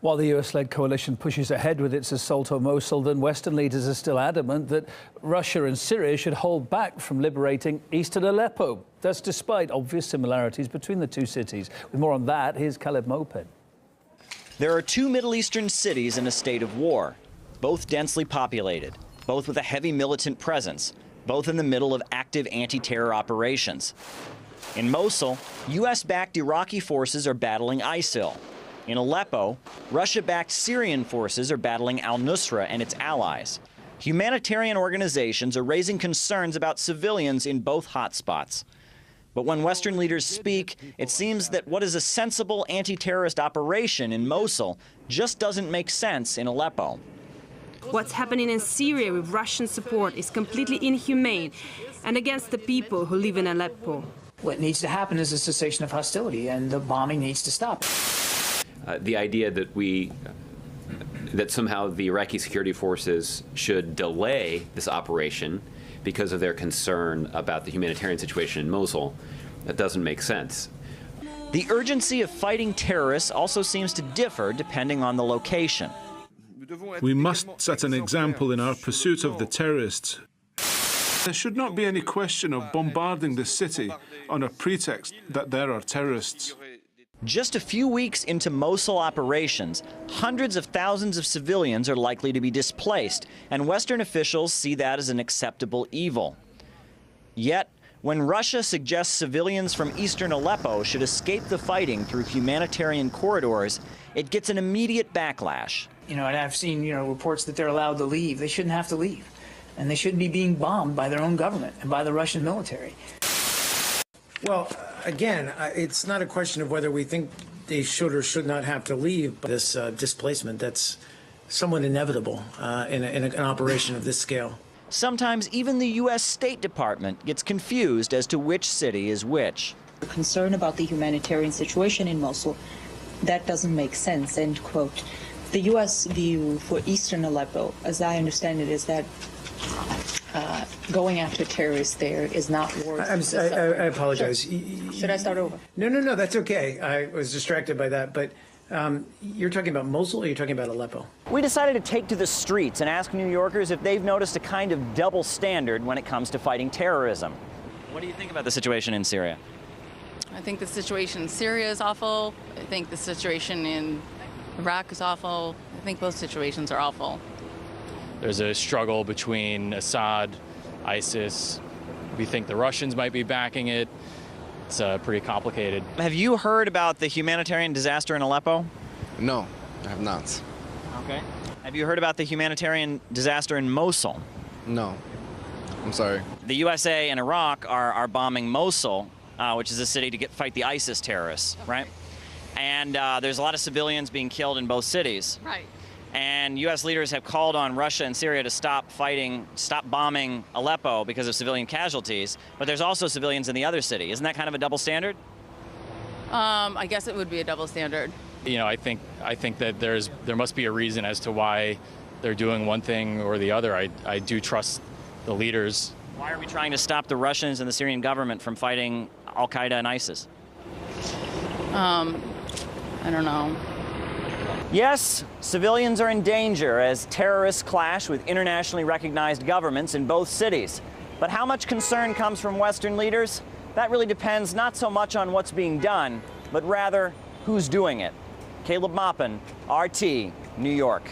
While the US-led coalition pushes ahead with its assault on Mosul, then Western leaders are still adamant that Russia and Syria should hold back from liberating Eastern Aleppo. That's despite obvious similarities between the two cities. With more on that, here's Caleb Moped. There are two Middle Eastern cities in a state of war, both densely populated, both with a heavy militant presence, both in the middle of active anti-terror operations. In Mosul, U.S.-backed Iraqi forces are battling ISIL. In Aleppo, Russia-backed Syrian forces are battling al-Nusra and its allies. Humanitarian organizations are raising concerns about civilians in both hotspots. But when Western leaders speak, it seems that what is a sensible anti-terrorist operation in Mosul just doesn't make sense in Aleppo. What's happening in Syria with Russian support is completely inhumane and against the people who live in Aleppo. What needs to happen is a cessation of hostility, and the bombing needs to stop. The idea that somehow the Iraqi security forces should delay this operation because of their concern about the humanitarian situation in Mosul, that doesn't make sense. The urgency of fighting terrorists also seems to differ depending on the location. We must set an example in our pursuit of the terrorists. There should not be any question of bombarding the city on a pretext that there are terrorists. Just a few weeks into Mosul operations, hundreds of thousands of civilians are likely to be displaced, and Western officials see that as an acceptable evil. Yet, when Russia suggests civilians from Eastern Aleppo should escape the fighting through humanitarian corridors, it gets an immediate backlash. And I've seen, reports that they're allowed to leave. They shouldn't have to leave. And they shouldn't be being bombed by their own government and by the Russian military. Well, again, it's not a question of whether we think they should or should not have to leave. But this displacement, that's somewhat inevitable in an operation of this scale. Sometimes even the U.S. State Department gets confused as to which city is which. The concern about the humanitarian situation in Mosul, that doesn't make sense, end quote. The U.S. view for Eastern Aleppo, as I understand it, is that going after terrorists there is not worth I apologize. Sure. Should I start over? No, that's okay. I was distracted by that. But you're talking about Mosul or you're talking about Aleppo? We decided to take to the streets and ask New Yorkers if they've noticed a kind of double standard when it comes to fighting terrorism. What do you think about the situation in Syria? I think the situation in Syria is awful. I think the situation in Iraq is awful. I think both situations are awful. There's a struggle between Assad, ISIS. We think the Russians might be backing it. It's pretty complicated. Have you heard about the humanitarian disaster in Aleppo? No, I have not. Okay. Have you heard about the humanitarian disaster in Mosul? No. I'm sorry. The USA and Iraq are bombing Mosul, which is a city to fight the ISIS terrorists, right? And there's a lot of civilians being killed in both cities. Right. And U.S. leaders have called on Russia and Syria to stop bombing Aleppo because of civilian casualties. But there's also civilians in the other city. Isn't that kind of a double standard? I guess it would be a double standard. I think that there must be a reason as to why they're doing one thing or the other. I do trust the leaders. Why are we trying to stop the Russians and the Syrian government from fighting al-Qaeda and ISIS? I don't know. Yes, civilians are in danger as terrorists clash with internationally recognized governments in both cities. But how much concern comes from Western leaders? That really depends not so much on what's being done, but rather who's doing it. Caleb Maupin, RT, New York.